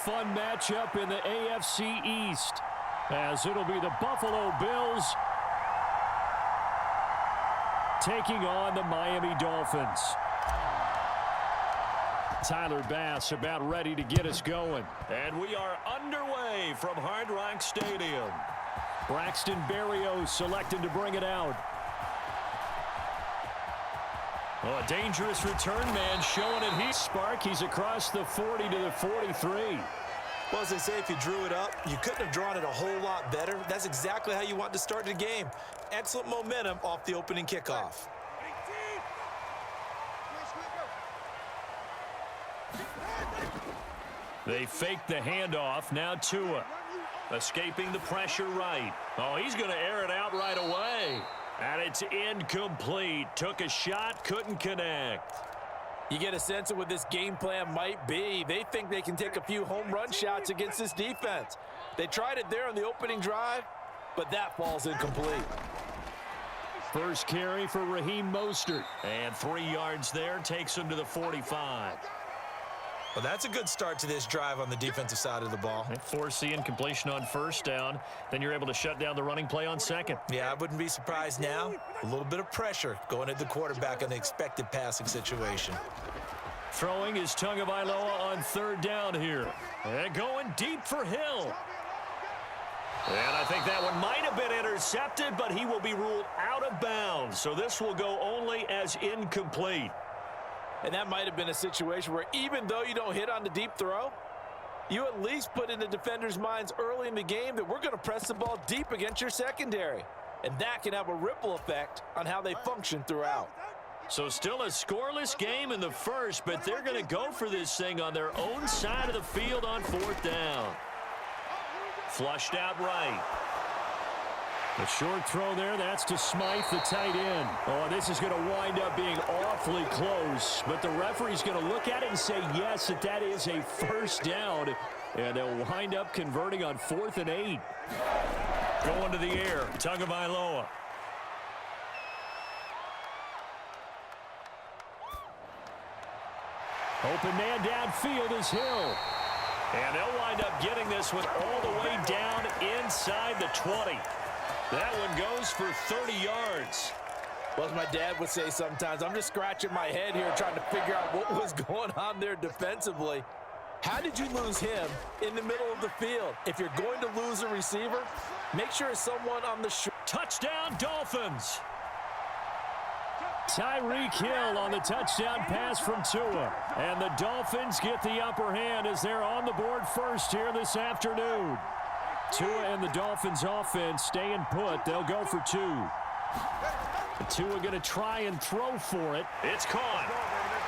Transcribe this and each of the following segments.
fun matchup in the AFC East, as it'll be the Buffalo Bills taking on the Miami Dolphins. Tyler Bass about ready to get us going. And we are underway from Hard Rock Stadium. Braxton Berrios selecting to bring it out. Oh, a dangerous return man showing it. He's across the 40 to the 43. Well, as they say, if you drew it up, you couldn't have drawn it a whole lot better. That's exactly how you want to start the game. Excellent momentum off the opening kickoff. They fake the handoff. Now Tua. Escaping the pressure right. Oh, he's going to air it out right away. And it's incomplete. Took a shot, couldn't connect. You get a sense of what this game plan might be. They think they can take a few home run shots against this defense. They tried it there on the opening drive, but that falls incomplete. First carry for Raheem Mostert. And 3 yards there, takes him to the 45. Well, that's a good start to this drive on the defensive side of the ball. They force the incompletion on first down. Then you're able to shut down the running play on second. Yeah, I wouldn't be surprised now. A little bit of pressure going at the quarterback in the expected passing situation. Throwing is Tagovailoa on third down here. And going deep for Hill. And I think that one might have been intercepted, but he will be ruled out of bounds. So this will go only as incomplete. And that might have been a situation where even though you don't hit on the deep throw, you at least put in the defender's minds early in the game that we're going to press the ball deep against your secondary. And that can have a ripple effect on how they function throughout. So still a scoreless game in the first, but they're going to go for this thing on their own side of the field on fourth down. Flushed out right. The short throw there, that's to Smythe, the tight end. Oh, this is going to wind up being awfully close, but the referee's going to look at it and say, yes, that is a first down, and they'll wind up converting on 4th and 8. Going to the air, Tagovailoa. Open man downfield is Hill. And they'll wind up getting this one all the way down inside the 20. That one goes for 30 yards. Well, as my dad would say sometimes, I'm just scratching my head here trying to figure out what was going on there defensively. How did you lose him in the middle of the field? If you're going to lose a receiver, make sure it's someone on the short. Touchdown, Dolphins. Tyreek Hill on the touchdown pass from Tua. And the Dolphins get the upper hand as they're on the board first here this afternoon. Tua and the Dolphins offense staying put. They'll go for 2. Tua going to try and throw for it. It's caught.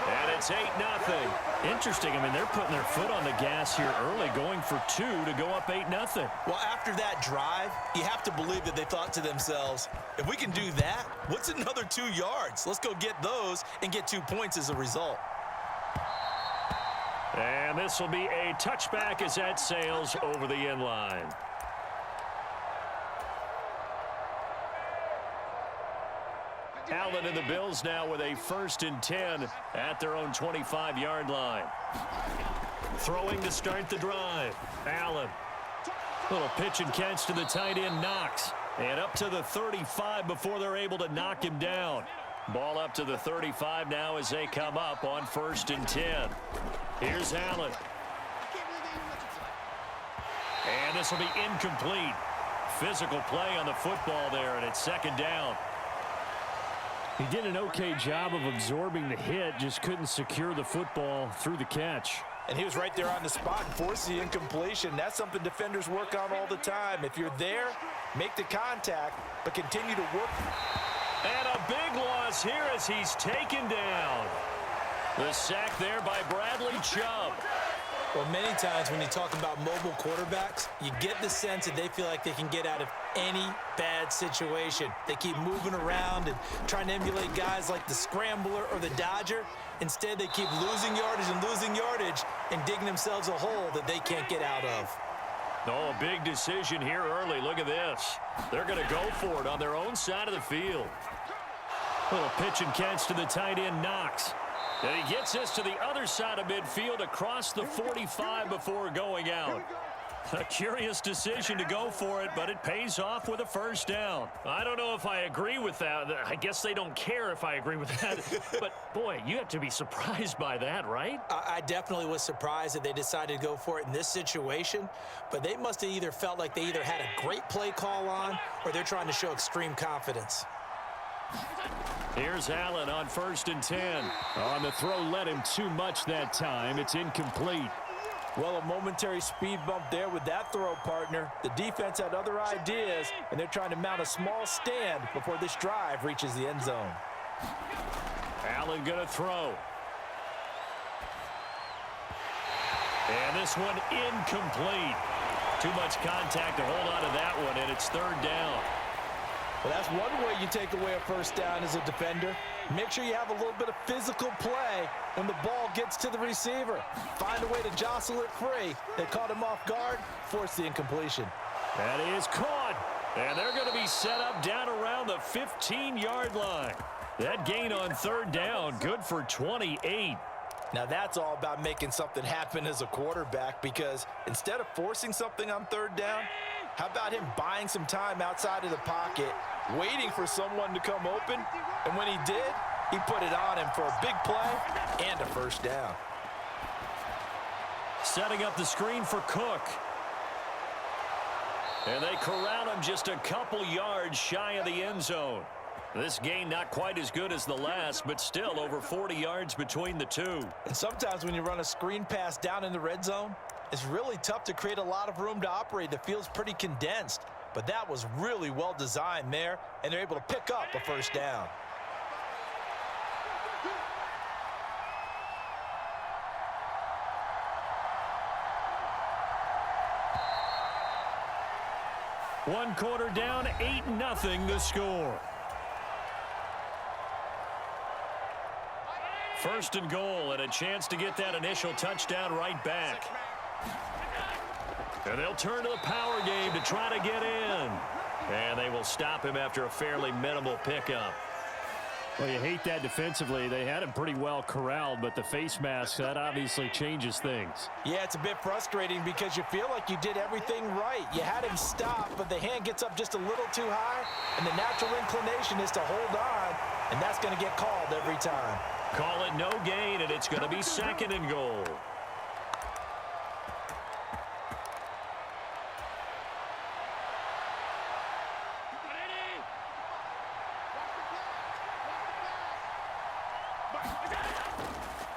And it's 8-0. Interesting. I mean, they're putting their foot on the gas here early, going for 2 to go up 8-0. Well, after that drive, you have to believe that they thought to themselves, if we can do that, what's another 2 yards? Let's go get those and get 2 points as a result. And this will be a touchback as that sails over the end line. Allen and the Bills now with a 1st and 10 at their own 25-yard line. Throwing to start the drive. Allen. Little pitch and catch to the tight end, Knox. And up to the 35 before they're able to knock him down. Ball up to the 35 now as they come up on 1st and 10. Here's Allen. And this will be incomplete. Physical play on the football there, and it's 2nd down. He did an okay job of absorbing the hit, just couldn't secure the football through the catch. And he was right there on the spot and forced the incompletion. That's something defenders work on all the time. If you're there, make the contact, but continue to work. And a big loss here as he's taken down. The sack there by Bradley Chubb. Well, many times when you talk about mobile quarterbacks, you get the sense that they feel like they can get out of any bad situation. They keep moving around and trying to emulate guys like the Scrambler or the Dodger. Instead, they keep losing yardage and digging themselves a hole that they can't get out of. Oh, a big decision here early. Look at this. They're going to go for it on their own side of the field. Little pitch and catch to the tight end, Knox. And he gets this to the other side of midfield across the 45 before going out. A curious decision to go for it, but it pays off with a first down. I don't know if I agree with that. I guess they don't care if I agree with that. But, boy, you have to be surprised by that, right? I definitely was surprised that they decided to go for it in this situation, but they must have either felt like they either had a great play call on or they're trying to show extreme confidence. Here's Allen on 1st and 10. On the throw, led him too much that time. It's incomplete. Well, a momentary speed bump there with that throw, partner. The defense had other ideas, and they're trying to mount a small stand before this drive reaches the end zone. Allen going to throw. And this one incomplete. Too much contact to hold on to that one, and it's 3rd down. Well, that's one way you take away a first down as a defender. Make sure you have a little bit of physical play when the ball gets to the receiver. Find a way to jostle it free. They caught him off guard, forced the incompletion. That is caught. And they're going to be set up down around the 15-yard line. That gain on 3rd down, good for 28. Now that's all about making something happen as a quarterback, because instead of forcing something on 3rd down, how about him buying some time outside of the pocket, waiting for someone to come open, and when he did, he put it on him for a big play and a first down. Setting up the screen for Cook. And they corral him just a couple yards shy of the end zone. This gain not quite as good as the last, but still over 40 yards between the two. And sometimes when you run a screen pass down in the red zone, it's really tough to create a lot of room to operate. The field's pretty condensed, but that was really well designed there, and they're able to pick up a first down. One quarter down, 8-0 the score. 1st and goal, and a chance to get that initial touchdown right back. And they'll turn to the power game to try to get in. And they will stop him after a fairly minimal pickup. Well, you hate that defensively. They had him pretty well corralled, but the face mask, that obviously changes things. Yeah, it's a bit frustrating because you feel like you did everything right. You had him stop, but the hand gets up just a little too high, and the natural inclination is to hold on, and that's going to get called every time. Call it no gain, and it's going to be 2nd and goal.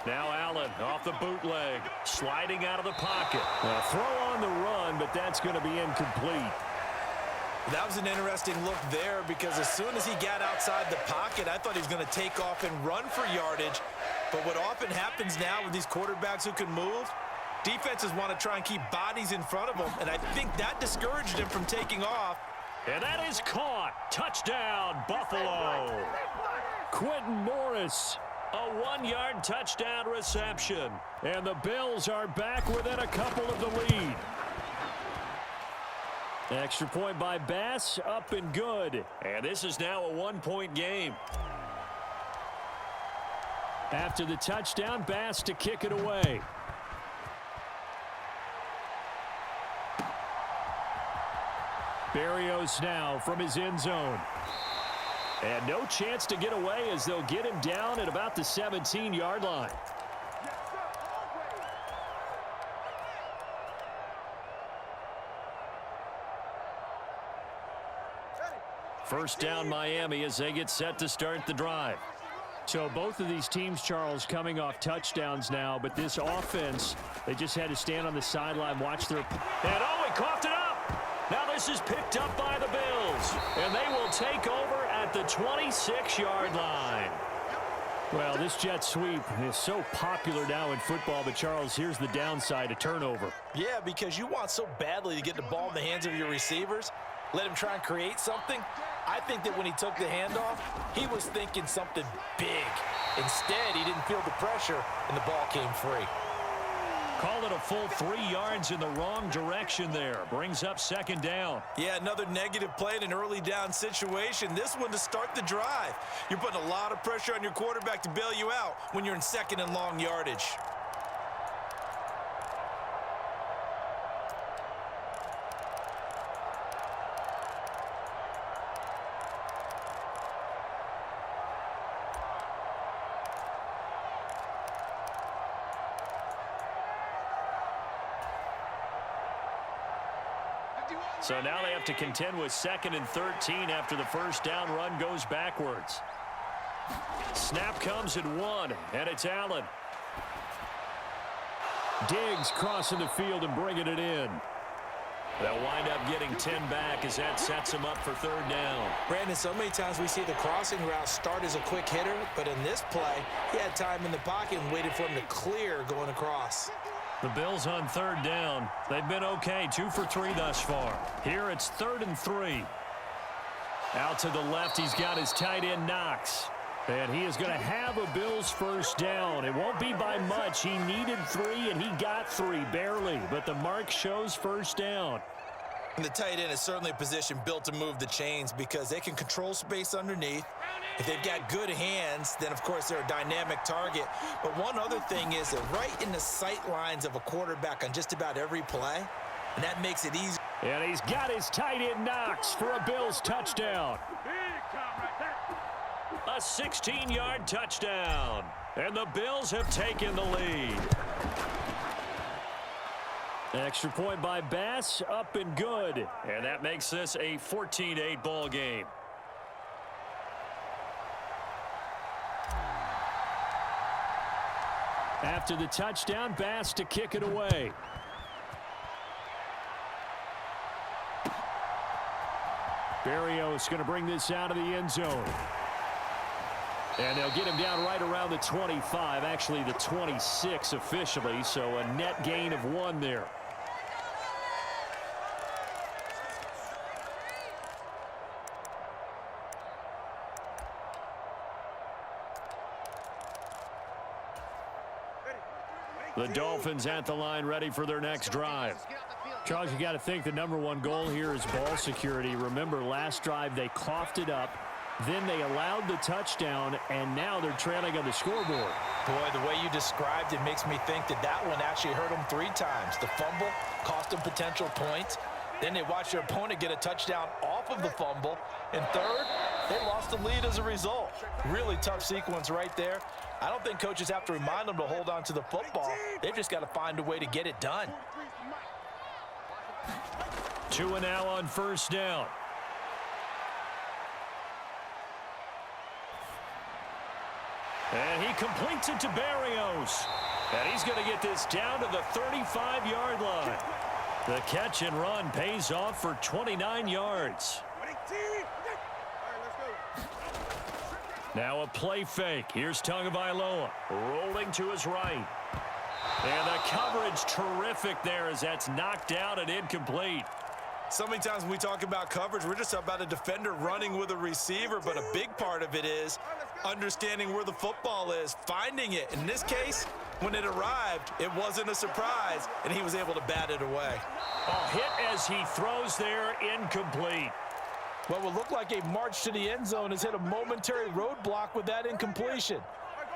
Now Allen off the bootleg, sliding out of the pocket. A throw on the run, but that's going to be incomplete. That was an interesting look there, because as soon as he got outside the pocket, I thought he was going to take off and run for yardage. But what often happens now with these quarterbacks who can move, defenses want to try and keep bodies in front of them, and I think that discouraged him from taking off. And that is caught. Touchdown, Buffalo. Quentin Morris. A 1-yard touchdown reception. And the Bills are back within a couple of the lead. Extra point by Bass, up and good. And this is now a 1-point game. After the touchdown, Bass to kick it away. Berrios now from his end zone. And no chance to get away as they'll get him down at about the 17-yard line. First down Miami as they get set to start the drive. So both of these teams, Charles, coming off touchdowns now, but this offense, they just had to stand on the sideline, watch their... And oh, he coughed it up! Now this is picked up by the Bills, and they will take over at the 26-yard line. Well, this jet sweep is so popular now in football, but Charles, here's the downside, a turnover. Yeah, because you want so badly to get the ball in the hands of your receivers, let him try and create something. I think that when he took the handoff, he was thinking something big. Instead, he didn't feel the pressure, and the ball came free. Call it a full 3 yards in the wrong direction there. Brings up second down. Yeah, another negative play in an early down situation. This one to start the drive. You're putting a lot of pressure on your quarterback to bail you out when you're in second and long yardage. So now they have to contend with 2nd and 13 after the first down run goes backwards. Snap comes at 1, and it's Allen. Diggs crossing the field and bringing it in. They'll wind up getting 10 back as that sets them up for 3rd down. Brandon, so many times we see the crossing route start as a quick hitter, but in this play, he had time in the pocket and waited for him to clear going across. The Bills on 3rd down. They've been okay, 2 for 3 thus far. Here it's 3rd and 3. Out to the left, he's got his tight end Knox. And he is going to have a Bills first down. It won't be by much. He needed 3, and he got 3, barely. But the mark shows first down. And the tight end is certainly a position built to move the chains because they can control space underneath. If they've got good hands, then, of course, they're a dynamic target. But one other thing is that right in the sight lines of a quarterback on just about every play, and that makes it easy. And he's got his tight end Knox for a Bills touchdown. A 16-yard touchdown. And the Bills have taken the lead. Extra point by Bass, up and good. And that makes this a 14-8 ball game. After the touchdown, Bass to kick it away. Berrios going to bring this out of the end zone. And they'll get him down right around the 25, actually the 26 officially, so a net gain of 1 there. The Dolphins at the line ready for their next drive. Charles, you got to think the #1 goal here is ball security. Remember, last drive they coughed it up. Then they allowed the touchdown, and now they're trailing on the scoreboard. Boy, the way you described it makes me think that that one actually hurt them 3 times. The fumble cost them potential points. Then they watched their opponent get a touchdown off of the fumble. And third, they lost the lead as a result. Really tough sequence right there. I don't think coaches have to remind them to hold on to the football. They've just got to find a way to get it done. 2 and now on first down. And he completes it to Berrios. And he's going to get this down to the 35-yard line. The catch and run pays off for 29 yards. Now a play fake. Here's Tagovailoa rolling to his right. And the coverage terrific there as that's knocked out and incomplete. So many times when we talk about coverage, we're just about a defender running with a receiver, but a big part of it is understanding where the football is, finding it. In this case, when it arrived, it wasn't a surprise, and he was able to bat it away. A hit as he throws there, incomplete. What would look like a march to the end zone has hit a momentary roadblock with that incompletion.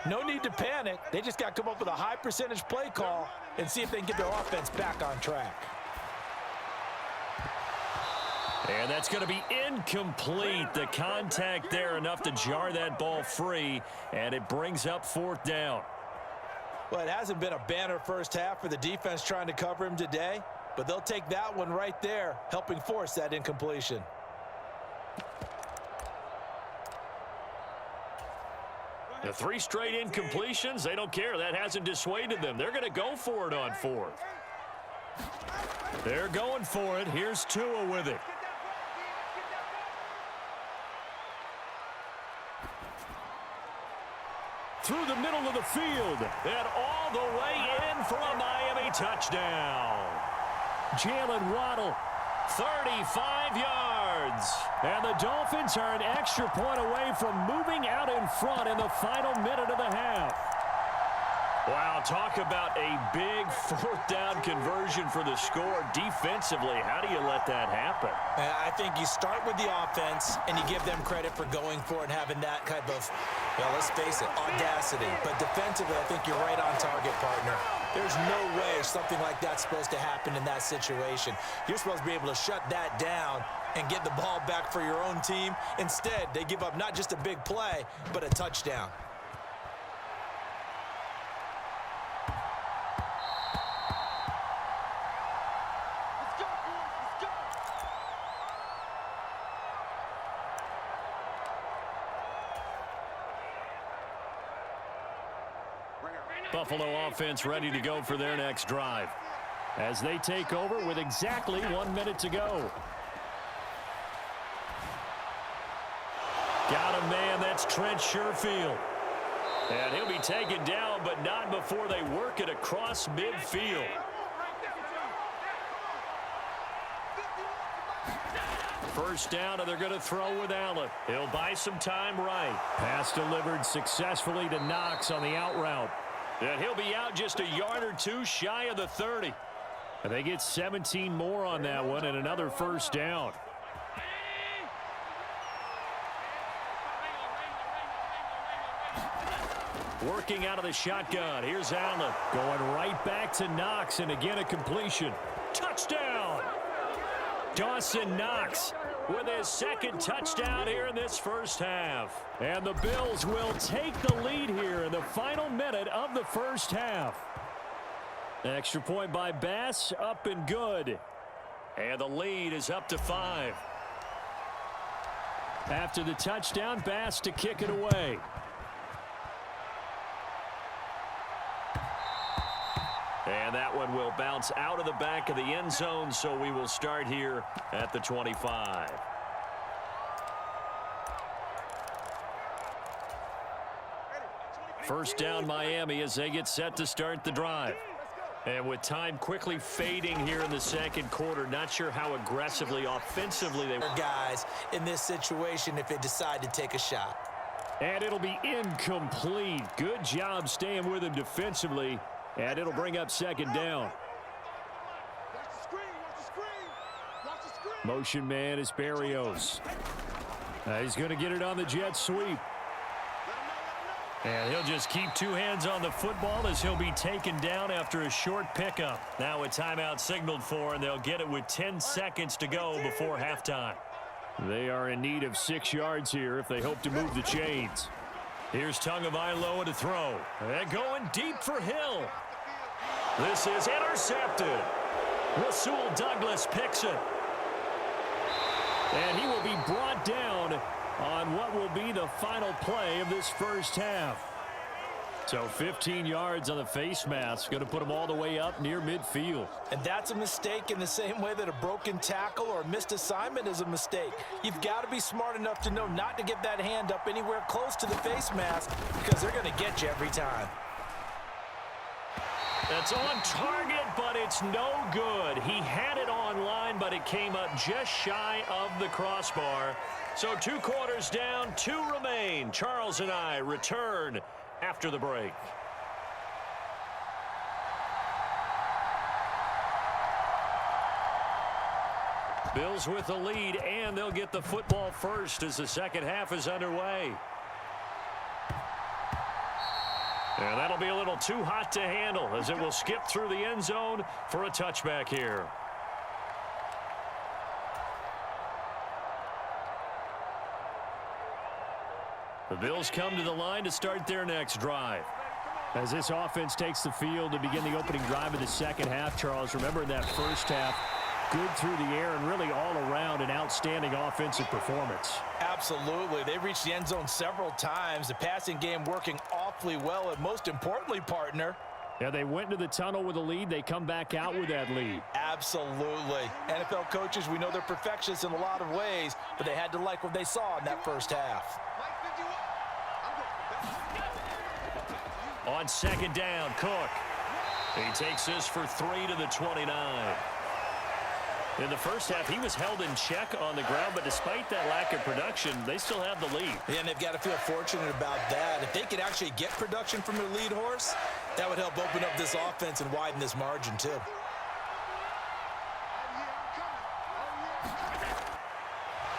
No need to panic. They just got to come up with a high percentage play call and see if they can get their offense back on track. And that's going to be incomplete. The contact there enough to jar that ball free, and it brings up 4th down. Well, it hasn't been a banner first half for the defense trying to cover him today, but they'll take that one right there, helping force that incompletion. The 3 straight incompletions, they don't care. That hasn't dissuaded them. They're going to go for it on 4th. They're going for it. Here's Tua with it. Through the middle of the field. And all the way in for a Miami touchdown. Jalen Waddle. 35 yards. And the Dolphins are an extra point away from moving out in front in the final minute of the half. Wow, talk about a big fourth down conversion for the score. Defensively, how do you let that happen? I think you start with the offense, and you give them credit for going for it and having that kind of, well, let's face it, audacity. But defensively, I think you're right on target, partner. There's no way something like that's supposed to happen in that situation. You're supposed to be able to shut that down and get the ball back for your own team. Instead, they give up not just a big play, but a touchdown. Buffalo offense ready to go for their next drive as they take over with exactly 1 minute to go. Got a man, that's Trent Sherfield. And he'll be taken down, but not before they work it across midfield. First down, and they're going to throw with Allen. He'll buy some time right. Pass delivered successfully to Knox on the out route. And he'll be out just a yard or two shy of the 30. And they get 17 more on that one and another first down. Working out of the shotgun. Here's Allen. Going right back to Knox, and again a completion. Touchdown! Dawson Knox with his second touchdown here in this first half. And the Bills will take the lead here in the final minute of the first half. Extra point by Bass, up and good. And the lead is up to 5. After the touchdown, Bass to kick it away. And that one will bounce out of the back of the end zone, so we will start here at the 25. First down Miami as they get set to start the drive. And with time quickly fading here in the second quarter, not sure how aggressively, offensively they were. Guys in this situation if they decide to take a shot. And it'll be incomplete. Good job staying with him defensively. And it'll bring up second down. Motion man is Berrios. He's going to get it on the jet sweep. And he'll just keep two hands on the football as he'll be taken down after a short pickup. Now a timeout signaled for, and they'll get it with 10 seconds to go before halftime. They are in need of 6 yards here if they hope to move the chains. Here's Tagovailoa to throw. And going deep for Hill. This is intercepted. Rasul Douglas picks it. And he will be brought down on what will be the final play of this first half. So 15 yards on the face mask. Going to put them all the way up near midfield. And that's a mistake in the same way that a broken tackle or a missed assignment is a mistake. You've got to be smart enough to know not to get that hand up anywhere close to the face mask because they're going to get you every time. That's on target, but it's no good. He had it on line, but it came up just shy of the crossbar. So 2 quarters down, 2 remain. Charles and I return after the break. Bills with the lead, and they'll get the football first as the second half is underway. And that'll be a little too hot to handle as it will skip through the end zone for a touchback here. The Bills come to the line to start their next drive. As this offense takes the field to begin the opening drive of the second half, Charles, remember in that first half, good through the air and really all around an outstanding offensive performance. Absolutely. They reached the end zone several times. The passing game working awfully well, and most importantly, partner. Yeah, they went into the tunnel with a lead. They come back out with that lead. Absolutely. NFL coaches, we know they're perfectionists in a lot of ways, but they had to like what they saw in that first half. On second down, Cook. He takes this for 3 to the 29. In the first half, he was held in check on the ground, but despite that lack of production, they still have the lead. Yeah, and they've got to feel fortunate about that. If they could actually get production from their lead horse, that would help open up this offense and widen this margin, too.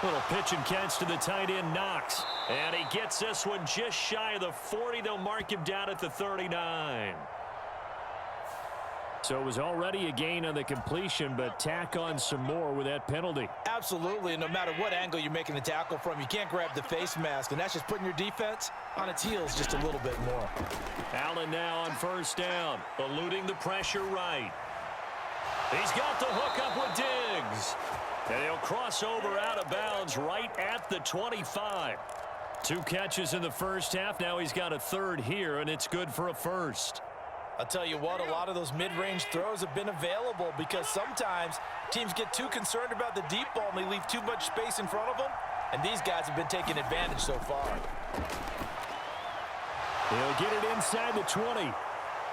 Little pitch and catch to the tight end, Knox. And he gets this one just shy of the 40. They'll mark him down at the 39. So it was already a gain on the completion, but tack on some more with that penalty. Absolutely, and no matter what angle you're making the tackle from, you can't grab the face mask, and that's just putting your defense on its heels just a little bit more. Allen now on first down, eluding the pressure right. He's got the hook up with Diggs. And he'll cross over out of bounds right at the 25. 2 catches in the first half. Now he's got a third here, and it's good for a first. I'll tell you what, a lot of those mid-range throws have been available because sometimes teams get too concerned about the deep ball and they leave too much space in front of them, and these guys have been taking advantage so far. He'll get it inside the 20.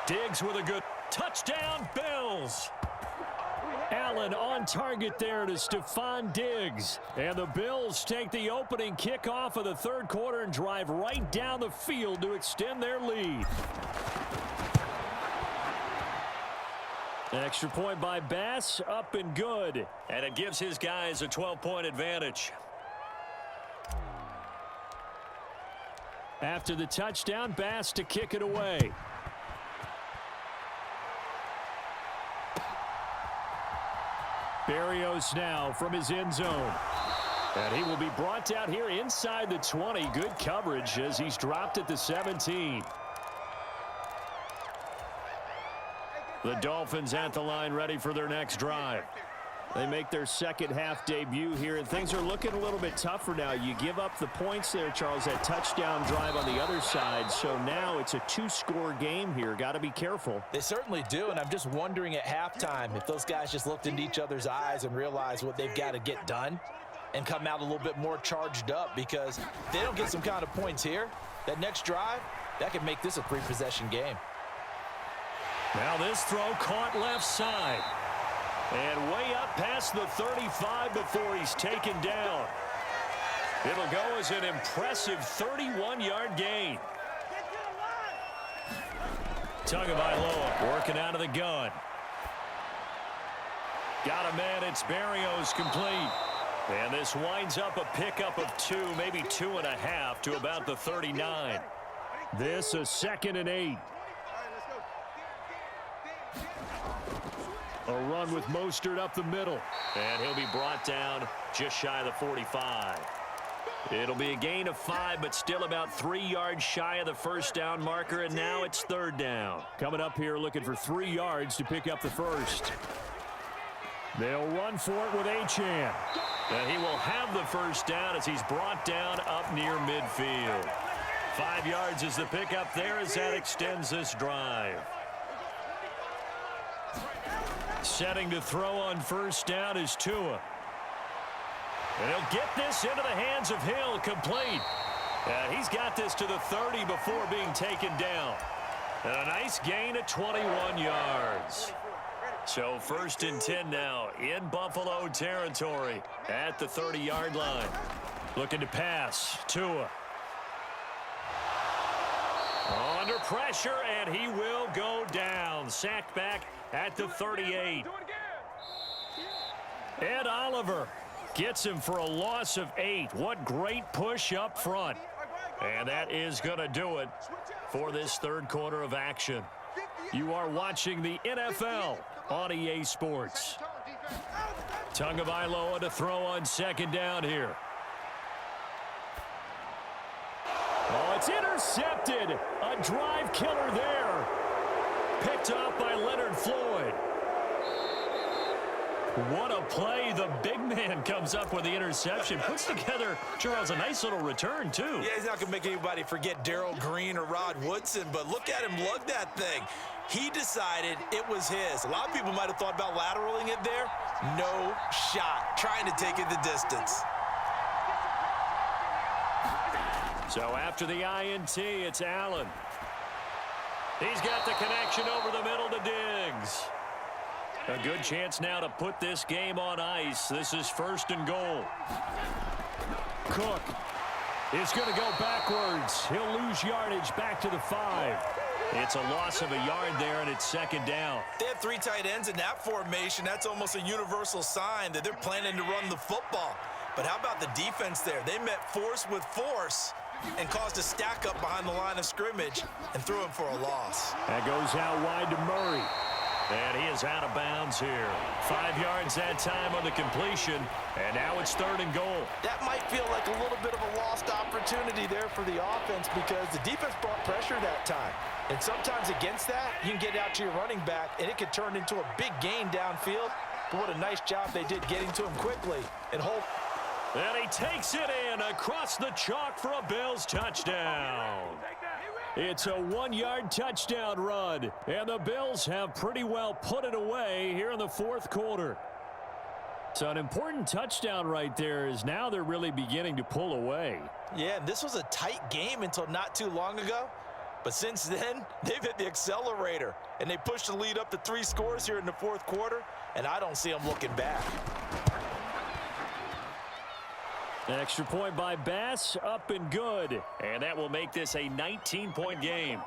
Diggs with a good touchdown, Bills. Allen on target there to Stephon Diggs. And the Bills take the opening kickoff of the third quarter and drive right down the field to extend their lead. Extra point by Bass, up and good. And it gives his guys a 12-point advantage. After the touchdown, Bass to kick it away. Berrios now from his end zone. And he will be brought down here inside the 20. Good coverage as he's dropped at the 17. The Dolphins at the line ready for their next drive. They make their second half debut here, and things are looking a little bit tougher now. You give up the points there, Charles, that touchdown drive on the other side. So now it's a 2-score game here. Got to be careful. They certainly do, and I'm just wondering at halftime if those guys just looked into each other's eyes and realized what they've got to get done and come out a little bit more charged up, because if they don't get some kind of points here, that next drive, that could make this a 3-possession game. Now this throw caught left side. And way up past the 35 before he's taken down. It'll go as an impressive 31-yard gain. Tagovailoa working out of the gun. Got a man, it's Berrios complete. And this winds up a pickup of 2, maybe 2.5 to about the 39. This a 2nd and 8. A run with Mostert up the middle. And he'll be brought down just shy of the 45. It'll be a gain of 5, but still about 3 yards shy of the first down marker, and now it's 3rd down. Coming up here looking for 3 yards to pick up the first. They'll run for it with Achane. And he will have the first down as he's brought down up near midfield. 5 yards is the pickup there as that extends this drive. Setting to throw on first down is Tua. And he'll get this into the hands of Hill, complete. And he's got this to the 30 before being taken down. And a nice gain of 21 yards. So 1st and 10 now in Buffalo territory at the 30-yard line. Looking to pass, Tua. Under pressure, and he will go down. Sacked back at the 38. Ed Oliver gets him for a loss of 8. What great push up front. And that is going to do it for this third quarter of action. You are watching the NFL on EA Sports. Tagovailoa to throw on 2nd down here. Oh, it's intercepted. A drive killer there. Picked off by Leonard Floyd. What a play. The big man comes up with the interception. Puts together, Charles, a nice little return, too. Yeah, he's not going to make anybody forget Darrell Green or Rod Woodson, but look at him lug that thing. He decided it was his. A lot of people might have thought about lateraling it there. No shot. Trying to take it the distance. So after the INT, it's Allen. He's got the connection over the middle to Diggs. A good chance now to put this game on ice. This is 1st and goal. Cook is going to go backwards. He'll lose yardage back to the 5. It's a loss of a yard there, and it's 2nd down. They have 3 tight ends in that formation. That's almost a universal sign that they're planning to run the football. But how about the defense there? They met force with force and caused a stack up behind the line of scrimmage and threw him for a loss. That goes out wide to Murray. And he is out of bounds here. 5 yards that time on the completion, and now it's 3rd and goal. That might feel like a little bit of a lost opportunity there for the offense because the defense brought pressure that time. And sometimes against that, you can get out to your running back, and it could turn into a big gain downfield. But what a nice job they did getting to him quickly and hold. And he takes it in across the chalk for a Bills touchdown. It's a 1-yard touchdown run, and the Bills have pretty well put it away here in the 4th quarter. So an important touchdown right there is now they're really beginning to pull away. Yeah, this was a tight game until not too long ago. But since then, they've hit the accelerator, and they pushed the lead up to 3 scores here in the 4th quarter, and I don't see them looking back. An extra point by Bass, up and good. And that will make this a 19-point game.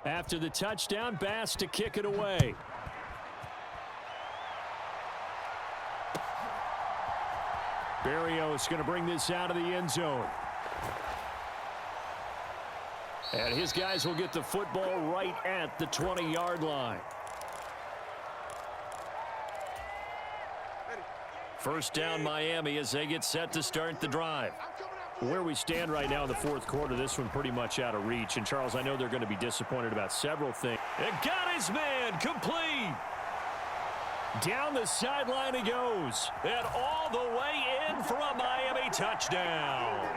After the touchdown, Bass to kick it away. Berrios going to bring this out of the end zone. And his guys will get the football right at the 20-yard line. 1st down Miami as they get set to start the drive. Where we stand right now in the 4th quarter, this one pretty much out of reach. And, Charles, I know they're going to be disappointed about several things. It got his man complete. Down the sideline he goes. And all the way in for a Miami touchdown.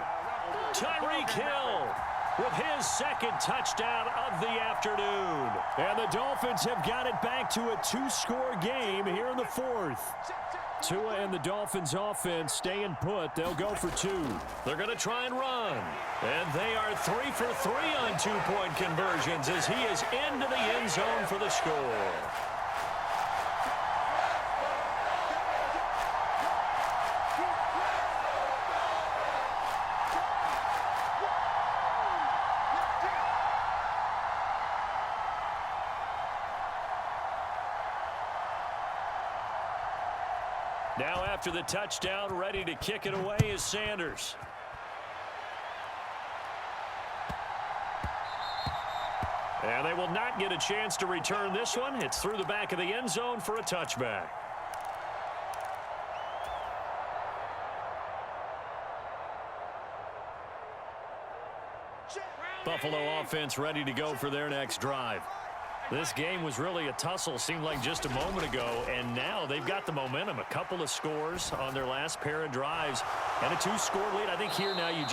Tyreek Hill with his 2nd touchdown of the afternoon. And the Dolphins have got it back to a 2-score game here in the 4th. Tua and the Dolphins offense staying put. They'll go for 2. They're going to try and run. And they are 3 for 3 on 2-point conversions as he is into the end zone for the score. Now after the touchdown, ready to kick it away is Sanders. And they will not get a chance to return this one. It's through the back of the end zone for a touchback. Buffalo offense ready to go for their next drive. This game was really a tussle, seemed like just a moment ago, and now they've got the momentum. A couple of scores on their last pair of drives, and a 2-score lead. I think here now you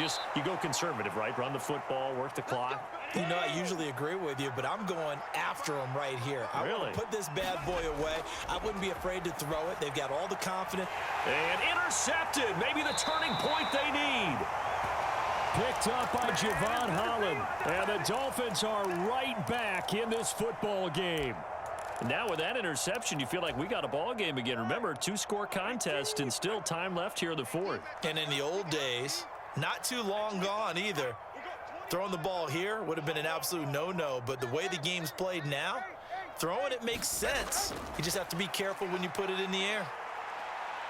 go conservative, right? Run the football, work the clock. You know, I usually agree with you, but I'm going after them right here. I want to put this bad boy away. I wouldn't be afraid to throw it. They've got all the confidence. And intercepted. Maybe the turning point they need. Picked up by Javon Holland. And the Dolphins are right back in this football game. Now with that interception, you feel like we got a ball game again. Remember, 2-score contest and still time left here in the 4th. And in the old days, not too long gone either, throwing the ball here would have been an absolute no-no. But the way the game's played now, throwing it makes sense. You just have to be careful when you put it in the air.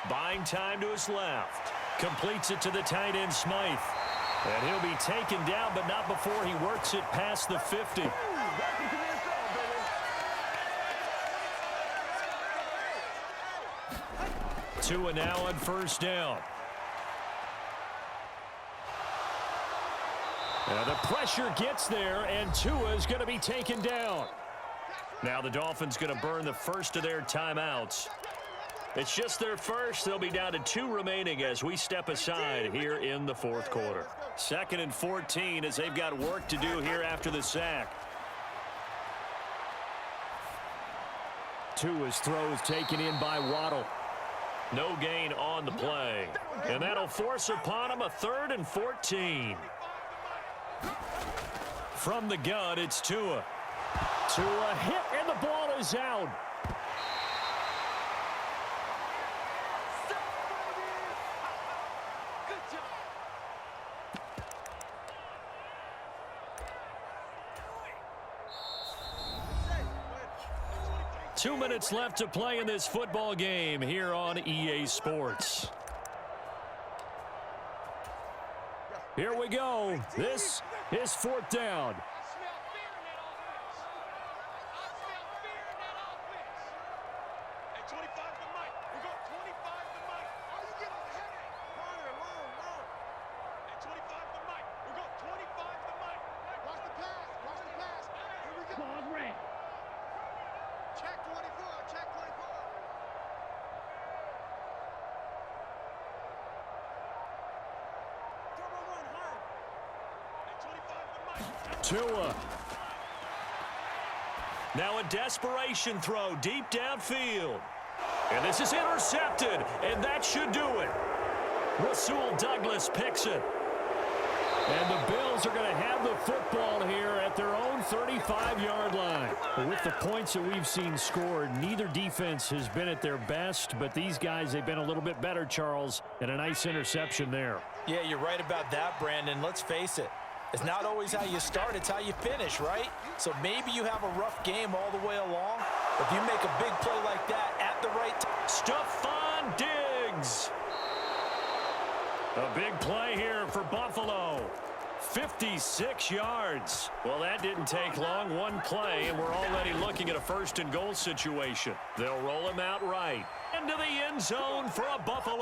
Buying time to his left. Completes it to the tight end, Smythe. And he'll be taken down, but not before he works it past the 50. Tua now on 1st down. Now the pressure gets there, and Tua is going to be taken down. Now the Dolphins going to burn the first of their timeouts. It's just their first. They'll be down to 2 remaining as we step aside here in the 4th quarter. 2nd and 14 as they've got work to do here after the sack. Tua's throw is taken in by Waddle. No gain on the play. And that'll force upon him a 3rd and 14. From the gun, it's Tua. Tua hit, and the ball is out. Good job. 2 minutes left to play in this football game here on EA Sports. Here we go. This is 4th down. Tua. Now a desperation throw deep downfield. And this is intercepted, and that should do it. Rasul Douglas picks it. And the Bills are going to have the football here at their own 35-yard line. With the points that we've seen scored, neither defense has been at their best, but these guys, they've been a little bit better, Charles, and a nice interception there. Yeah, you're right about that, Brandon. Let's face it. It's not always how you start, it's how you finish, right? So maybe you have a rough game all the way along. But if you make a big play like that at the right time. Stephon Diggs. A big play here for Buffalo. 56 yards. Well, that didn't take long. One play, and we're already looking at a 1st and goal situation. They'll roll him out right. Into the end zone for a Buffalo